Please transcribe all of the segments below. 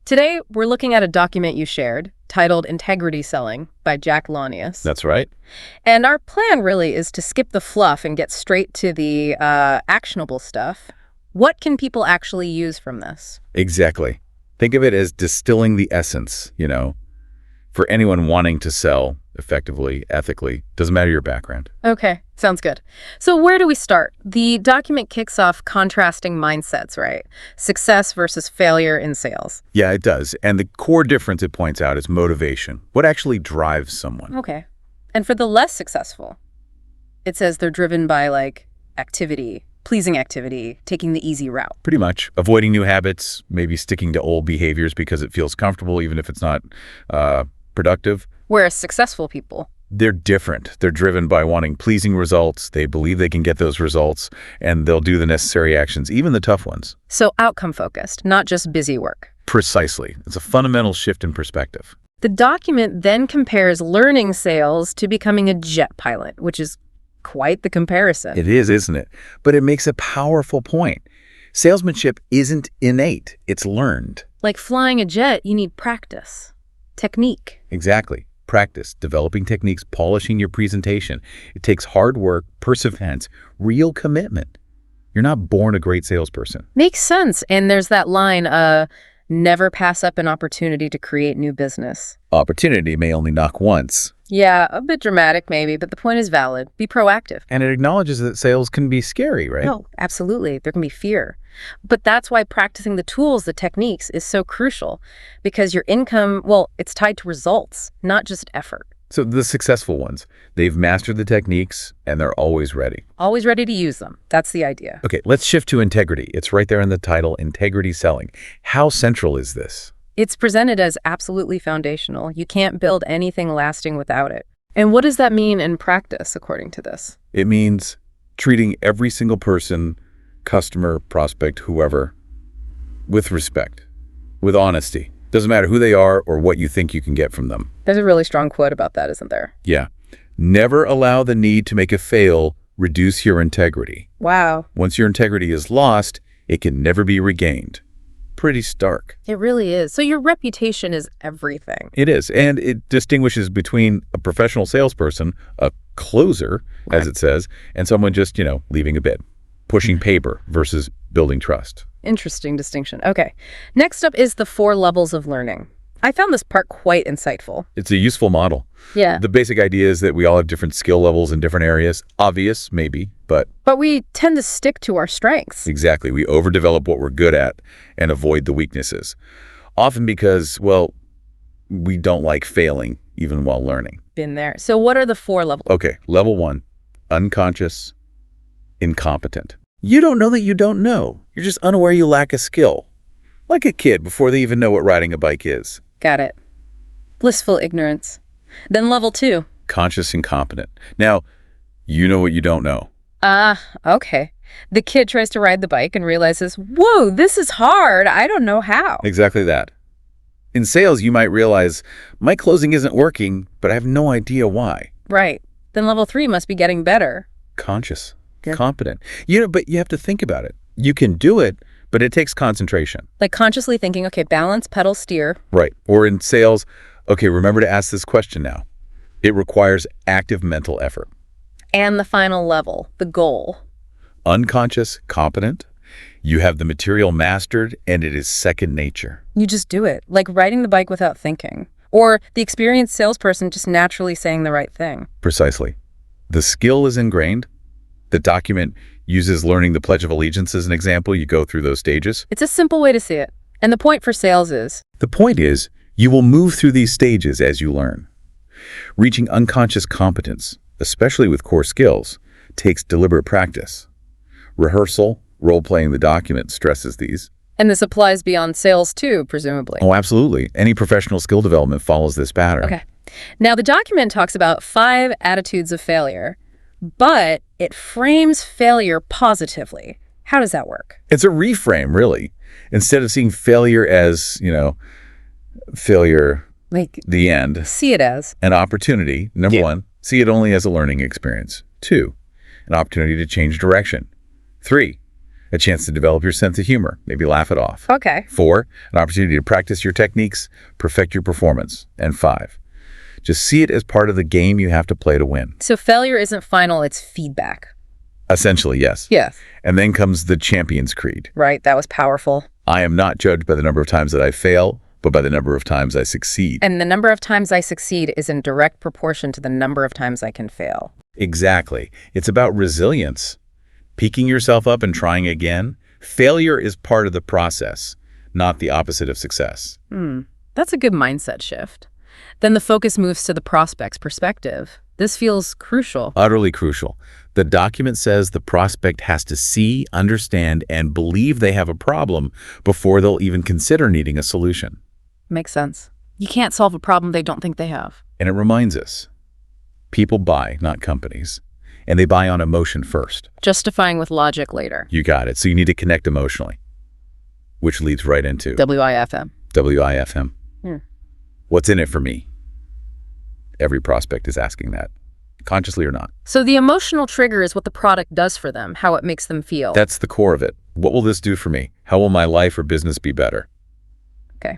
Today, we're looking at a document you shared titled Integrity Selling by Jack Launius. That's right. And our plan really is to skip the fluff and get straight to the actionable stuff. What can people actually use from this? Exactly. Think of it as distilling the essence, for anyone wanting to sell effectively, ethically. Doesn't matter your background. Okay, sounds good. So where do we start? The document kicks off contrasting mindsets, right? Success versus failure in sales. Yeah, it does. And the core difference it points out is motivation. What actually drives someone? Okay. And for the less successful, it says they're driven by activity, pleasing activity, taking the easy route. Pretty much. Avoiding new habits, maybe sticking to old behaviors because it feels comfortable, even if it's not productive. Whereas successful people, they're different. They're driven by wanting pleasing results. They believe they can get those results, and they'll do the necessary actions, even the tough ones. so outcome focused, not just busy work. Precisely. It's a fundamental shift in perspective. The document then compares learning sales to becoming a jet pilot, which is quite the comparison. It is, isn't it? But it makes a powerful point. Salesmanship isn't innate. It's learned. Like flying a jet, you need practice, technique. Exactly. Practice, developing techniques, polishing your presentation. It takes hard work, perseverance, real commitment. You're not born a great salesperson. Makes sense. And there's that line, never pass up an opportunity to create new business. Opportunity may only knock once. Yeah, a bit dramatic maybe, but the point is valid. Be proactive. And it acknowledges that sales can be scary, right? No, absolutely. There can be fear. But that's why practicing the tools, the techniques, is so crucial. Because your income, it's tied to results, not just effort. So the successful ones, they've mastered the techniques and they're always ready. Always ready to use them. That's the idea. Okay, let's shift to integrity. It's right there in the title, Integrity Selling. How central is this? It's presented as absolutely foundational. You can't build anything lasting without it. And what does that mean in practice, according to this? It means treating every single person, customer, prospect, whoever, with respect, with honesty. Doesn't matter who they are or what you think you can get from them. There's a really strong quote about that, isn't there? Yeah. Never allow the need to make a fail reduce your integrity. Wow. Once your integrity is lost, it can never be regained. Pretty stark. It really is. So your reputation is everything. It is. And it distinguishes between a professional salesperson, a closer, as it says, and someone just, leaving a bid, pushing paper versus building trust. Interesting distinction. Okay. Next up is the 4 levels of learning. I found this part quite insightful. It's a useful model. Yeah. The basic idea is that we all have different skill levels in different areas. Obvious, maybe, but we tend to stick to our strengths. exactly. We overdevelop what we're good at and avoid the weaknesses. Often because, we don't like failing even while learning. Been there. So what are the 4 levels? Okay, level 1, unconscious, incompetent. You don't know that you don't know. You're just unaware you lack a skill. Like a kid before they even know what riding a bike is. Got it. Blissful ignorance. Then level 2. Conscious incompetent. Now, you know what you don't know. Okay. The kid tries to ride the bike and realizes, whoa, this is hard. I don't know how. Exactly that. In sales, you might realize, my closing isn't working, but I have no idea why. Right. Then level 3 must be getting better. Conscious, Yeah. competent. But you have to think about it. You can do it, but it takes concentration. Like consciously thinking, okay, balance, pedal, steer. Right. Or in sales, okay, remember to ask this question now. It requires active mental effort. And the final level, the goal. Unconscious, competent. You have the material mastered, and it is second nature. You just do it, like riding the bike without thinking. Or the experienced salesperson just naturally saying the right thing. Precisely. The skill is ingrained. The document uses learning the Pledge of Allegiance as an example. You go through those stages. It's a simple way to see it. And the point for sales is, The point is, you will move through these stages as you learn. Reaching unconscious competence, especially with core skills, takes deliberate practice. Rehearsal, role-playing the document stresses these. and this applies beyond sales too, presumably. Oh, absolutely. Any professional skill development follows this pattern. Okay. Now, the document talks about 5 attitudes of failure, but it frames failure positively. How does that work? It's a reframe, really. Instead of seeing failure as, failure, Like, the end, see it as. an opportunity, number 1, see it only as a learning experience. 2, an opportunity to change direction. 3, a chance to develop your sense of humor, maybe laugh it off. Okay. 4, an opportunity to practice your techniques, perfect your performance. And 5, just see it as part of the game you have to play to win. So failure isn't final, it's feedback. Essentially, yes. Yes. And then comes the Champion's Creed. Right, that was powerful. I am not judged by the number of times that I fail, but by the number of times I succeed. And the number of times I succeed is in direct proportion to the number of times I can fail. Exactly. It's about resilience. Picking yourself up and trying again. Failure is part of the process, not the opposite of success. That's a good mindset shift. Then the focus moves to the prospect's perspective. This feels crucial. Utterly crucial. The document says the prospect has to see, understand, and believe they have a problem before they'll even consider needing a solution. Makes sense. You can't solve a problem they don't think they have. And it reminds us, people buy, not companies. And they buy on emotion first. Justifying with logic later. You got it. So you need to connect emotionally, which leads right into WIFM. WIFM. What's in it for me? Every prospect is asking that, consciously or not. So the emotional trigger is what the product does for them, how it makes them feel. That's the core of it. What will this do for me? How will my life or business be better? Okay.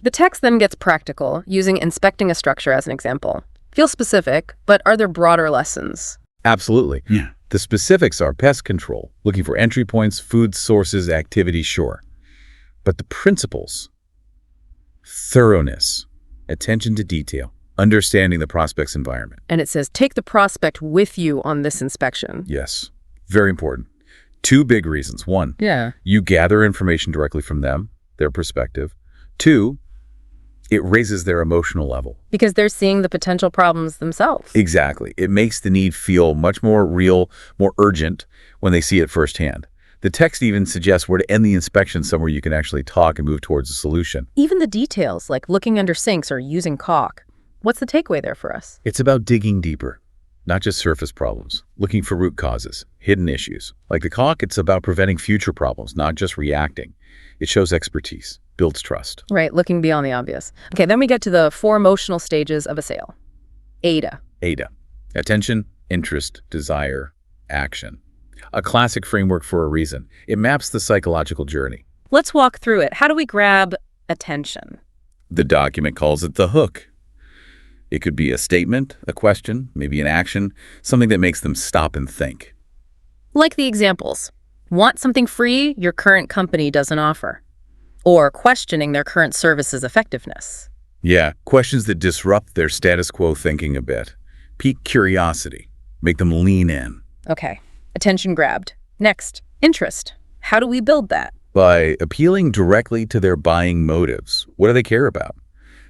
The text then gets practical, using inspecting a structure as an example. Feels specific, but are there broader lessons? Absolutely. Yeah. The specifics are pest control, looking for entry points, food sources, activity, sure. But the principles, thoroughness, attention to detail, understanding the prospect's environment. And it says, take the prospect with you on this inspection. Yes. Very important. 2 big reasons. 1, you gather information directly from them, their perspective. 2, it raises their emotional level. Because they're seeing the potential problems themselves. Exactly. It makes the need feel much more real, more urgent when they see it firsthand. The text even suggests where to end the inspection somewhere you can actually talk and move towards a solution. Even the details, like looking under sinks or using caulk. What's the takeaway there for us? It's about digging deeper, not just surface problems, looking for root causes, hidden issues. Like the caulk, it's about preventing future problems, not just reacting. It shows expertise, builds trust. Right, looking beyond the obvious. Okay, then we get to the 4 emotional stages of a sale. AIDA. AIDA. Attention, interest, desire, action. A classic framework for a reason. It maps the psychological journey. Let's walk through it. How do we grab attention? The document calls it the hook. It could be a statement, a question, maybe an action, something that makes them stop and think. Like the examples. Want something free your current company doesn't offer. Or questioning their current service's effectiveness. Yeah, questions that disrupt their status quo thinking a bit. Pique curiosity. Make them lean in. Okay, attention grabbed. Next, interest. How do we build that? By appealing directly to their buying motives. What do they care about?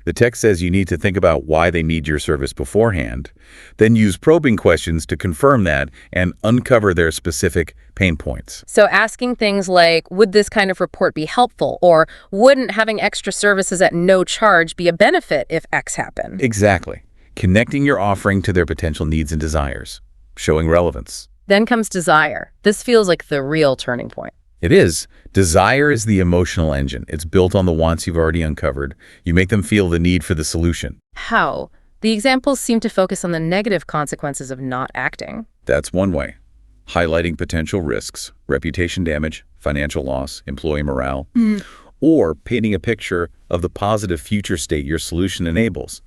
The text says you need to think about why they need your service beforehand, then use probing questions to confirm that and uncover their specific pain points. So asking things like, would this kind of report be helpful? Or wouldn't having extra services at no charge be a benefit if X happened? Exactly. Connecting your offering to their potential needs and desires, showing relevance. Then comes desire. This feels like the real turning point. It is. Desire is the emotional engine. It's built on the wants you've already uncovered. You make them feel the need for the solution. How? The examples seem to focus on the negative consequences of not acting. That's one way. Highlighting potential risks, reputation damage, financial loss, employee morale, or painting a picture of the positive future state your solution enables,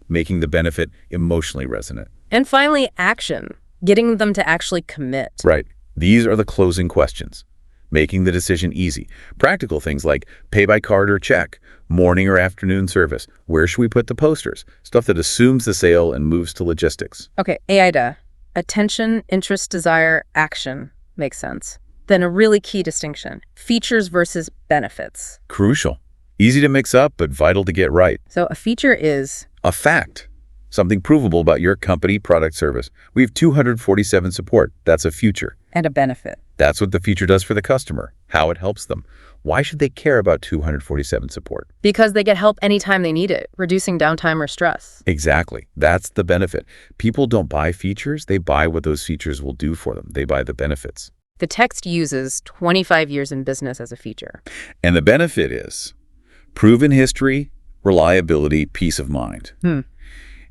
making the benefit emotionally resonant. And finally, action. Getting them to actually commit. Right. These are the closing questions. Making the decision easy. Practical things like pay by card or check, morning or afternoon service, where should we put the posters? Stuff that assumes the sale and moves to logistics. Okay, AIDA. Attention, interest, desire, action. Makes sense. Then a really key distinction. Features versus benefits. Crucial. Easy to mix up, but vital to get right. So a feature is a fact. Something provable about your company, product, service. We have 247 support. That's a feature. And a benefit. That's what the feature does for the customer, how it helps them. Why should they care about 247 support? Because they get help anytime they need it, reducing downtime or stress. Exactly. That's the benefit. People don't buy features. They buy what those features will do for them. They buy the benefits. The text uses 25 years in business as a feature. And the benefit is proven history, reliability, peace of mind.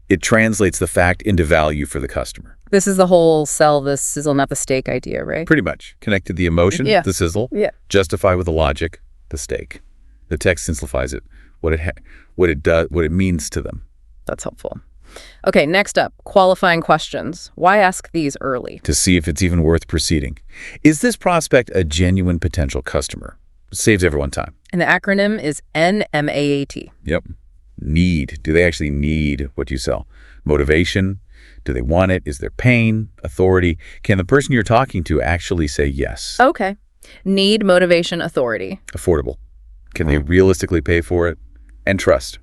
It translates the fact into value for the customer. This is the whole sell the sizzle, not the steak idea, right? Pretty much. Connect to the emotion, Yeah. the sizzle. Yeah. Justify with the logic, the steak. The text simplifies it, what it does, what it means to them. That's helpful. Okay, next up, qualifying questions. Why ask these early? To see if it's even worth proceeding. Is this prospect a genuine potential customer? It saves everyone time. And the acronym is NMAAT. Yep. Need. Do they actually need what you sell? Motivation. Do they want it? Is there pain? Authority? Can the person you're talking to actually say yes? Okay. Need, motivation, authority. Affordable. Can they realistically pay for it? And trust.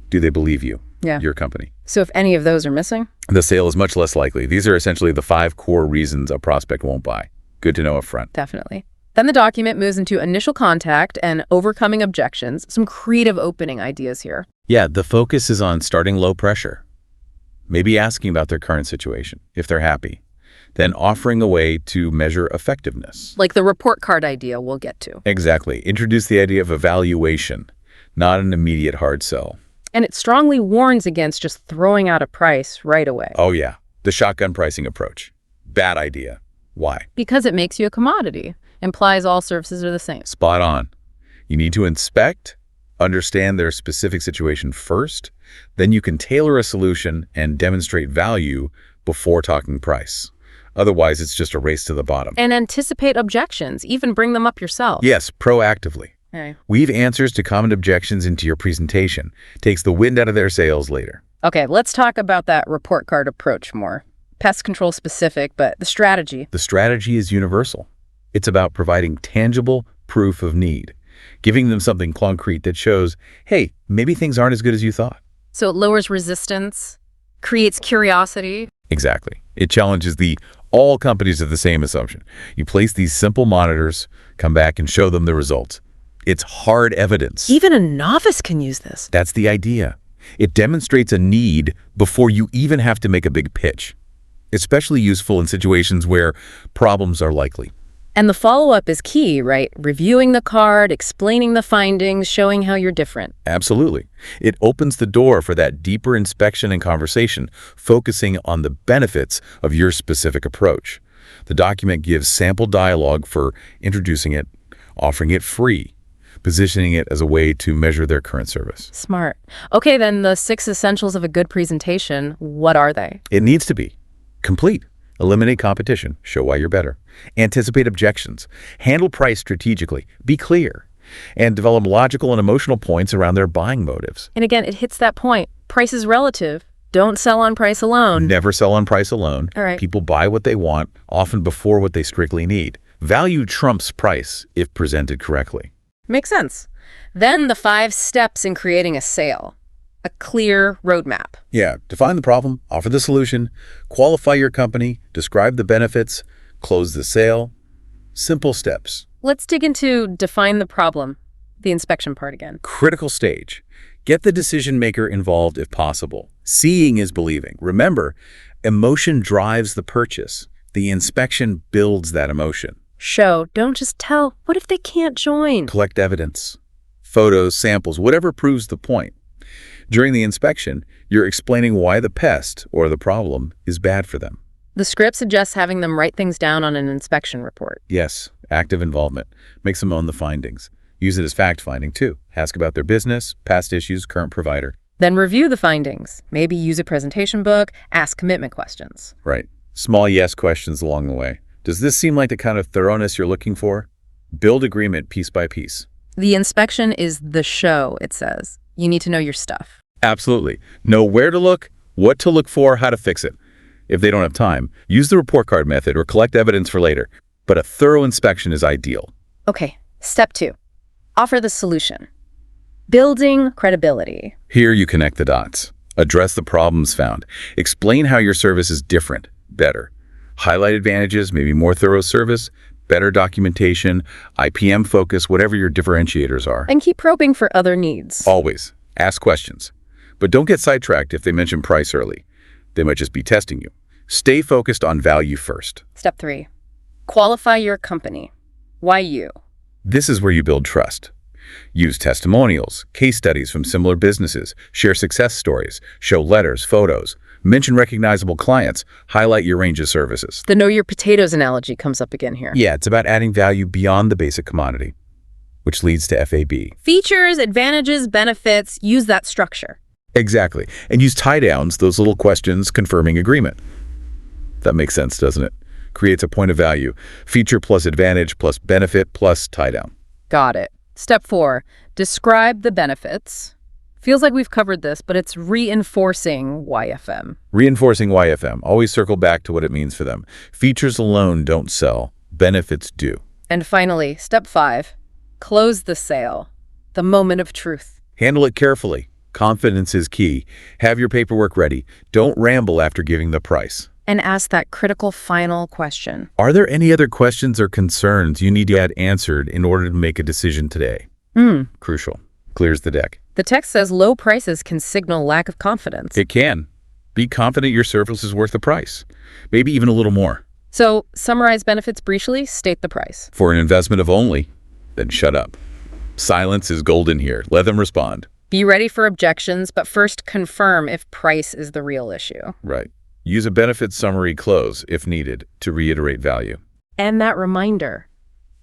Do they believe you? Yeah. Your company? So if any of those are missing? The sale is much less likely. These are essentially the 5 core reasons a prospect won't buy. Good to know up front. Definitely. Then the document moves into initial contact and overcoming objections. Some creative opening ideas here. Yeah, the focus is on starting low pressure. Maybe asking about their current situation, if they're happy. Then offering a way to measure effectiveness. Like the report card idea we'll get to. Exactly. Introduce the idea of evaluation, not an immediate hard sell. And it strongly warns against just throwing out a price right away. Oh yeah, the shotgun pricing approach. Bad idea. Why? Because it makes you a commodity. Implies all services are the same. Spot on. You need to inspect, understand their specific situation first, then you can tailor a solution and demonstrate value before talking price. Otherwise, it's just a race to the bottom. And anticipate objections. Even bring them up yourself. Yes, proactively. Okay. Weave answers to common objections into your presentation. Takes the wind out of their sails later. Okay, let's talk about that report card approach more. Pest control specific, but the strategy. The strategy is universal. It's about providing tangible proof of need, giving them something concrete that shows, hey, maybe things aren't as good as you thought. So it lowers resistance, creates curiosity. Exactly. It challenges all companies have the same assumption. You place these simple monitors, come back and show them the results. It's hard evidence. Even a novice can use this. That's the idea. It demonstrates a need before you even have to make a big pitch. Especially useful in situations where problems are likely. And the follow-up is key, right? Reviewing the card, explaining the findings, showing how you're different. Absolutely. It opens the door for that deeper inspection and conversation, focusing on the benefits of your specific approach. The document gives sample dialogue for introducing it, offering it free, positioning it as a way to measure their current service. Smart. Okay, then the 6 essentials of a good presentation, what are they? It needs to be complete. Eliminate competition. Show why you're better. Anticipate objections. Handle price strategically. Be clear. And develop logical and emotional points around their buying motives. And again, it hits that point. Price is relative. Don't sell on price alone. Never sell on price alone. All right. People buy what they want, often before what they strictly need. Value trumps price if presented correctly. Makes sense. Then the 5 steps in creating a sale. A clear roadmap. Yeah, define the problem, offer the solution, qualify your company, describe the benefits, close the sale. Simple steps. Let's dig into define the problem, the inspection part again. Critical stage. Get the decision maker involved if possible. Seeing is believing. Remember, emotion drives the purchase. The inspection builds that emotion. Show, don't just tell. What if they can't join? Collect evidence, photos, samples, whatever proves the point. During the inspection, you're explaining why the pest or the problem is bad for them. The script suggests having them write things down on an inspection report. Yes, active involvement. Makes them own the findings. Use it as fact-finding, too. Ask about their business, past issues, current provider. Then review the findings. Maybe use a presentation book, ask commitment questions. Right. Small yes questions along the way. Does this seem like the kind of thoroughness you're looking for? Build agreement piece by piece. The inspection is the show, it says. You need to know your stuff. Absolutely. Know where to look, what to look for, how to fix it. If they don't have time, use the report card method or collect evidence for later. But a thorough inspection is ideal. Okay, step 2. Offer the solution. Building credibility. Here you connect the dots. Address the problems found. Explain how your service is different, better. Highlight advantages, maybe more thorough service, better documentation, IPM focus, whatever your differentiators are. And keep probing for other needs. Always. Ask questions. But don't get sidetracked if they mention price early. They might just be testing you. Stay focused on value first. Step 3. Qualify your company. Why you? This is where you build trust. Use testimonials, case studies from similar businesses, share success stories, show letters, photos, mention recognizable clients, highlight your range of services. The know your potatoes analogy comes up again here. Yeah, it's about adding value beyond the basic commodity, which leads to FAB. Features, advantages, benefits, use that structure. Exactly. And use tie-downs, those little questions confirming agreement. That makes sense, doesn't it? Creates a point of value. Feature plus advantage plus benefit plus tie-down. Got it. Step 4, describe the benefits. Feels like we've covered this, but it's reinforcing YFM. Reinforcing YFM. Always circle back to what it means for them. Features alone don't sell. Benefits do. And finally, step 5, close the sale. The moment of truth. Handle it carefully. Confidence is key. Have your paperwork ready. Don't ramble after giving the price. And ask that critical final question. Are there any other questions or concerns you need to have answered in order to make a decision today? Crucial. Clears the deck. The text says low prices can signal lack of confidence. It can. Be confident your service is worth the price. Maybe even a little more. So, summarize benefits briefly, state the price. For an investment of only, then shut up. Silence is golden here. Let them respond. Be ready for objections, but first confirm if price is the real issue. Right. Use a benefit summary close, if needed, to reiterate value. And that reminder,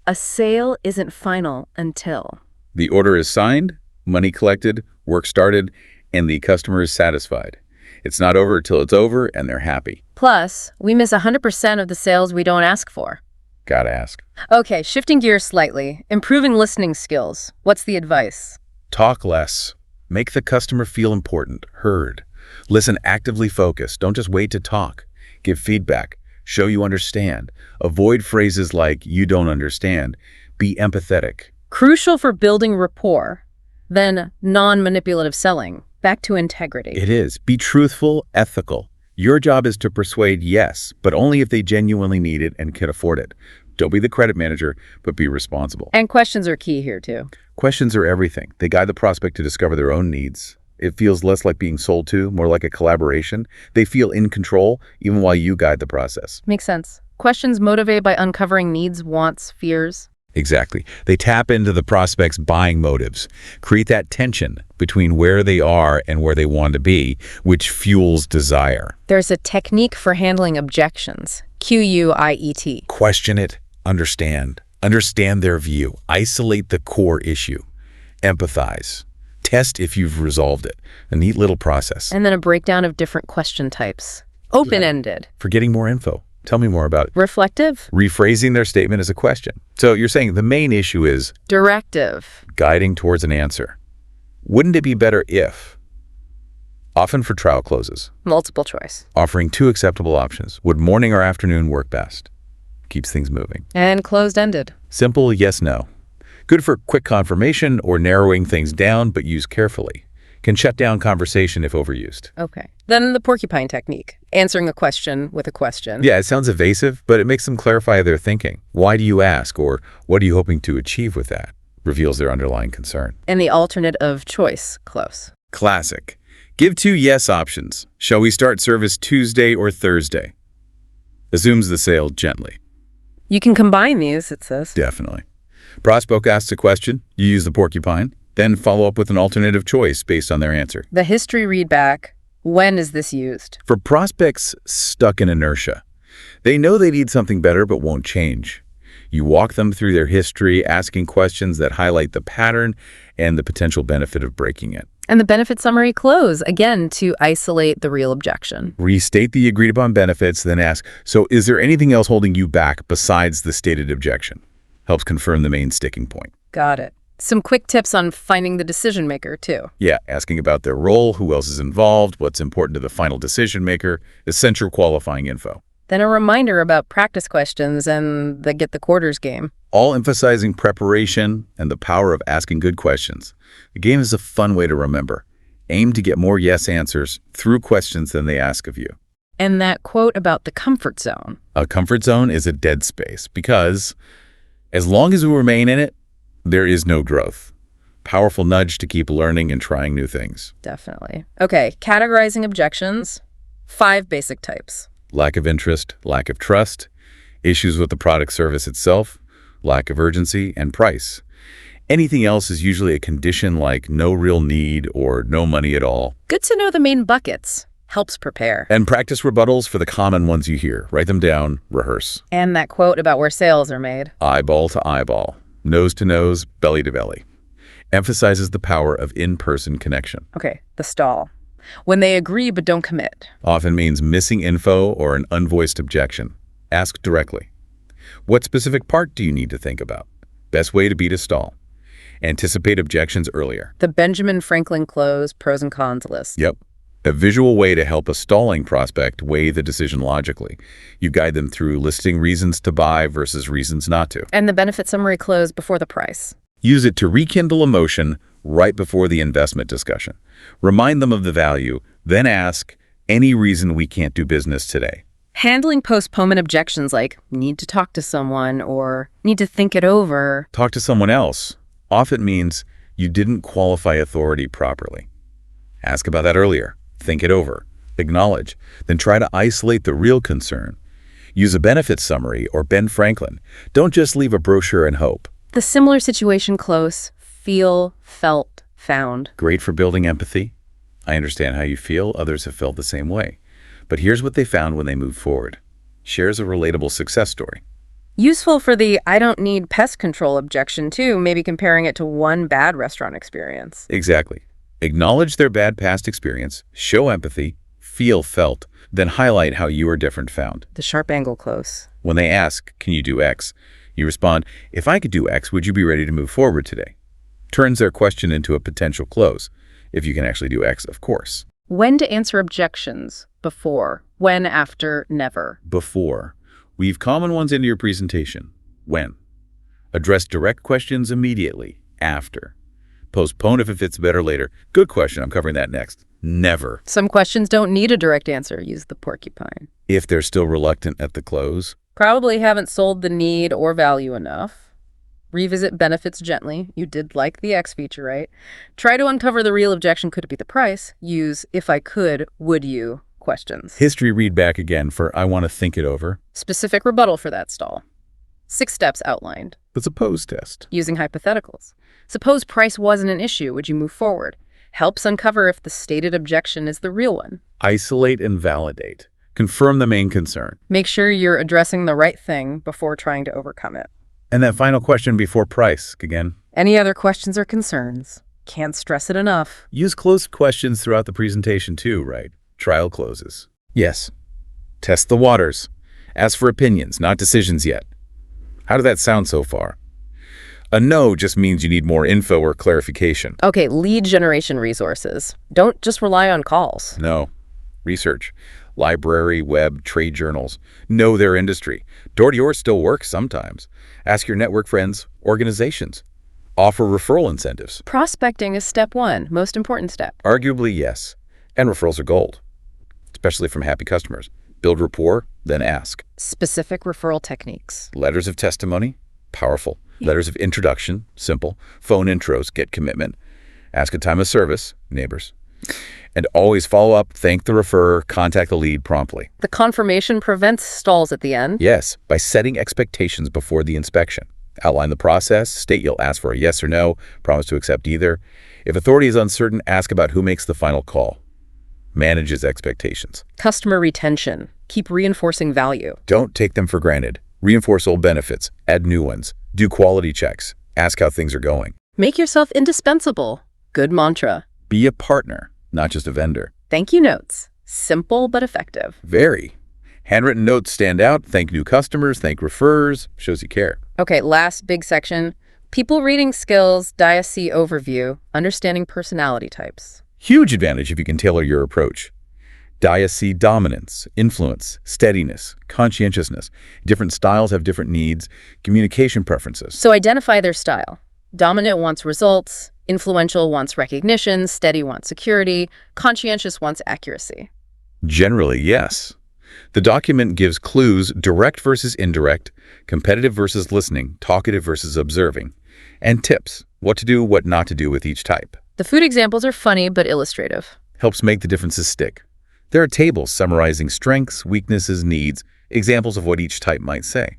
a sale isn't final until. The order is signed, money collected, work started, and the customer is satisfied. It's not over until it's over and they're happy. Plus, we miss 100% of the sales we don't ask for. Gotta ask. Okay, shifting gears slightly. Improving listening skills. What's the advice? Talk less. Make the customer feel important, heard. Listen actively focused. Don't just wait to talk. Give feedback. Show you understand. Avoid phrases like, you don't understand. Be empathetic. Crucial for building rapport. Then non-manipulative selling. Back to integrity. It is. Be truthful, ethical. Your job is to persuade yes, but only if they genuinely need it and can afford it. Don't be the credit manager, but be responsible. And questions are key here too. Questions are everything. They guide the prospect to discover their own needs. It feels less like being sold to, more like a collaboration. They feel in control, even while you guide the process. Makes sense. Questions motivate by uncovering needs, wants, fears. Exactly. They tap into the prospect's buying motives, create that tension between where they are and where they want to be, which fuels desire. There's a technique for handling objections. QUIET. Question it, understand their view, isolate the core issue, empathize, test if you've resolved it. A neat little process. And then a breakdown of different question types. Open-ended. For getting more info, tell me more about it. Reflective. Rephrasing their statement as a question. So you're saying the main issue is Directive. guiding towards an answer. Wouldn't it be better if, often for trial closes, Multiple choice. offering 2 acceptable options, would morning or afternoon work best? Keeps things moving. And closed-ended. Simple yes, no. Good for quick confirmation or narrowing things down, but used carefully. Can shut down conversation if overused. Okay. Then the porcupine technique. Answering a question with a question. Yeah, it sounds evasive, but it makes them clarify their thinking. Why do you ask, or what are you hoping to achieve with that? Reveals their underlying concern. And the alternate of choice. Close. Classic. Give 2 yes options. Shall we start service Tuesday or Thursday? Assumes the sale gently. You can combine these, it says. Definitely. Prospect asks a question, you use the porcupine, then follow up with an alternative choice based on their answer. The history read back. When is this used? For prospects stuck in inertia, they know they need something better but won't change. You walk them through their history, asking questions that highlight the pattern and the potential benefit of breaking it. And the benefit summary close, again, to isolate the real objection. Restate the agreed upon benefits, then ask, so is there anything else holding you back besides the stated objection? Helps confirm the main sticking point. Got it. Some quick tips on finding the decision maker, too. Yeah, asking about their role, who else is involved, what's important to the final decision maker, essential qualifying info. Then a reminder about practice questions and the get the quarters game. All emphasizing preparation and the power of asking good questions. The game is a fun way to remember. Aim to get more yes answers through questions than they ask of you. And that quote about the comfort zone. A comfort zone is a dead space because as long as we remain in it, there is no growth. Powerful nudge to keep learning and trying new things. Definitely. Okay, categorizing objections. 5 basic types. Lack of interest, lack of trust, issues with the product service itself, lack of urgency, and price. Anything else is usually a condition like no real need or no money at all. Good to know the main buckets. Helps prepare. And practice rebuttals for the common ones you hear. Write them down, rehearse. And that quote about where sales are made. Eyeball to eyeball, nose to nose, belly to belly. Emphasizes the power of in-person connection. Okay, the stall. When they agree but don't commit. Often means missing info or an unvoiced objection. Ask directly. What specific part do you need to think about? Best way to beat a stall. Anticipate objections earlier. The Benjamin Franklin close pros and cons list. Yep. A visual way to help a stalling prospect weigh the decision logically. You guide them through listing reasons to buy versus reasons not to. And the benefit summary close before the price. Use it to rekindle emotion right before the investment discussion. Remind them of the value, then ask, any reason we can't do business today? Handling postponement objections like need to talk to someone or need to think it over. Talk to someone else often means you didn't qualify authority properly. Ask about that earlier. Think it over. Acknowledge. Then try to isolate the real concern. Use a benefit summary or Ben Franklin. Don't just leave a brochure and hope. The similar situation close. Feel, felt, found. Great for building empathy. I understand how you feel. Others have felt the same way. But here's what they found when they moved forward. Shares a relatable success story. Useful for the I don't need pest control objection too, maybe comparing it to one bad restaurant experience. Exactly. Acknowledge their bad past experience, show empathy, feel felt, then highlight how you are different found. The sharp angle close. When they ask, can you do X? You respond, if I could do X, would you be ready to move forward today? Turns their question into a potential close. If you can actually do X, of course. When to answer objections. Before. When, after, never. Before. Weave common ones into your presentation. When. Address direct questions immediately. After. Postpone if it fits better later. Good question. I'm covering that next. Never. Some questions don't need a direct answer. Use the porcupine. If they're still reluctant at the close. Probably haven't sold the need or value enough. Revisit benefits gently. You did like the X feature, right? Try to uncover the real objection. Could it be the price? Use if I could, would you questions. History read back again for I want to think it over. Specific rebuttal for that stall. 6 steps outlined. The suppose test. Using hypotheticals. Suppose price wasn't an issue. Would you move forward? Helps uncover if the stated objection is the real one. Isolate and validate. Confirm the main concern. Make sure you're addressing the right thing before trying to overcome it. And that final question before price, again. Any other questions or concerns? Can't stress it enough. Use closed questions throughout the presentation too, right? Trial closes. Yes. Test the waters. Ask for opinions, not decisions yet. How did that sound so far? A no just means you need more info or clarification. Okay, lead generation resources. Don't just rely on calls. No. Research. Library, web, trade journals. Know their industry. Door-to-door still works sometimes. Ask your network friends, organizations. Offer referral incentives. Prospecting is step 1, most important step. Arguably, yes. And referrals are gold, especially from happy customers. Build rapport, then ask. Specific referral techniques. Letters of testimony, powerful. Letters of introduction, simple. Phone intros, get commitment. Ask a time of service, neighbors. And always follow up, thank the referrer, contact the lead promptly. The confirmation prevents stalls at the end. Yes, by setting expectations before the inspection. Outline the process, state you'll ask for a yes or no, promise to accept either. If authority is uncertain, ask about who makes the final call. Manages expectations. Customer retention. Keep reinforcing value. Don't take them for granted. Reinforce old benefits. Add new ones. Do quality checks. Ask how things are going. Make yourself indispensable. Good mantra. Be a partner, not just a vendor. Thank you notes. Simple but effective. Very. Handwritten notes stand out. Thank new customers. Thank referrers. Shows you care. Okay, last big section. People reading skills, DIAC overview, understanding personality types. Huge advantage if you can tailor your approach. DIAC dominance, influence, steadiness, conscientiousness. Different styles have different needs, communication preferences. So identify their style. Dominant wants results, influential wants recognition, steady wants security, conscientious wants accuracy. Generally, yes. The document gives clues, direct versus indirect, competitive versus listening, talkative versus observing, and tips, what to do, what not to do with each type. The food examples are funny but illustrative. Helps make the differences stick. There are tables summarizing strengths, weaknesses, needs, examples of what each type might say.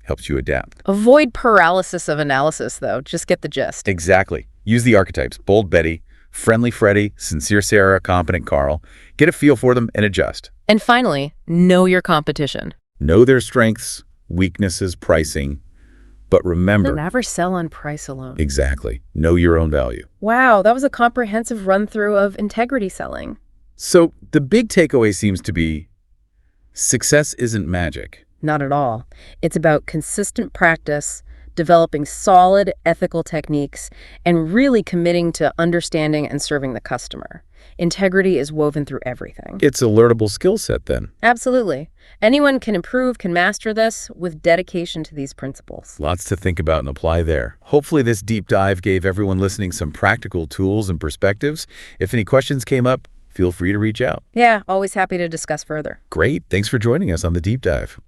helps you adapt. Avoid paralysis of analysis, though. Just get the gist. Exactly. Use the archetypes, bold Betty, friendly Freddie, sincere Sarah, competent Carl. Get a feel for them and adjust. And finally, know your competition. Know their strengths, weaknesses, pricing. But remember, Never sell on price alone. exactly, know your own value. Wow, that was a comprehensive run-through of integrity selling. So the big takeaway seems to be success isn't magic. Not at all. It's about consistent practice, developing solid ethical techniques, and really committing to understanding and serving the customer. Integrity is woven through everything. It's a learnable skill set then. Absolutely. Anyone can improve, can master this with dedication to these principles. Lots to think about and apply there. Hopefully this deep dive gave everyone listening some practical tools and perspectives. If any questions came up, feel free to reach out. Yeah, always happy to discuss further. Great. Thanks for joining us on the deep dive.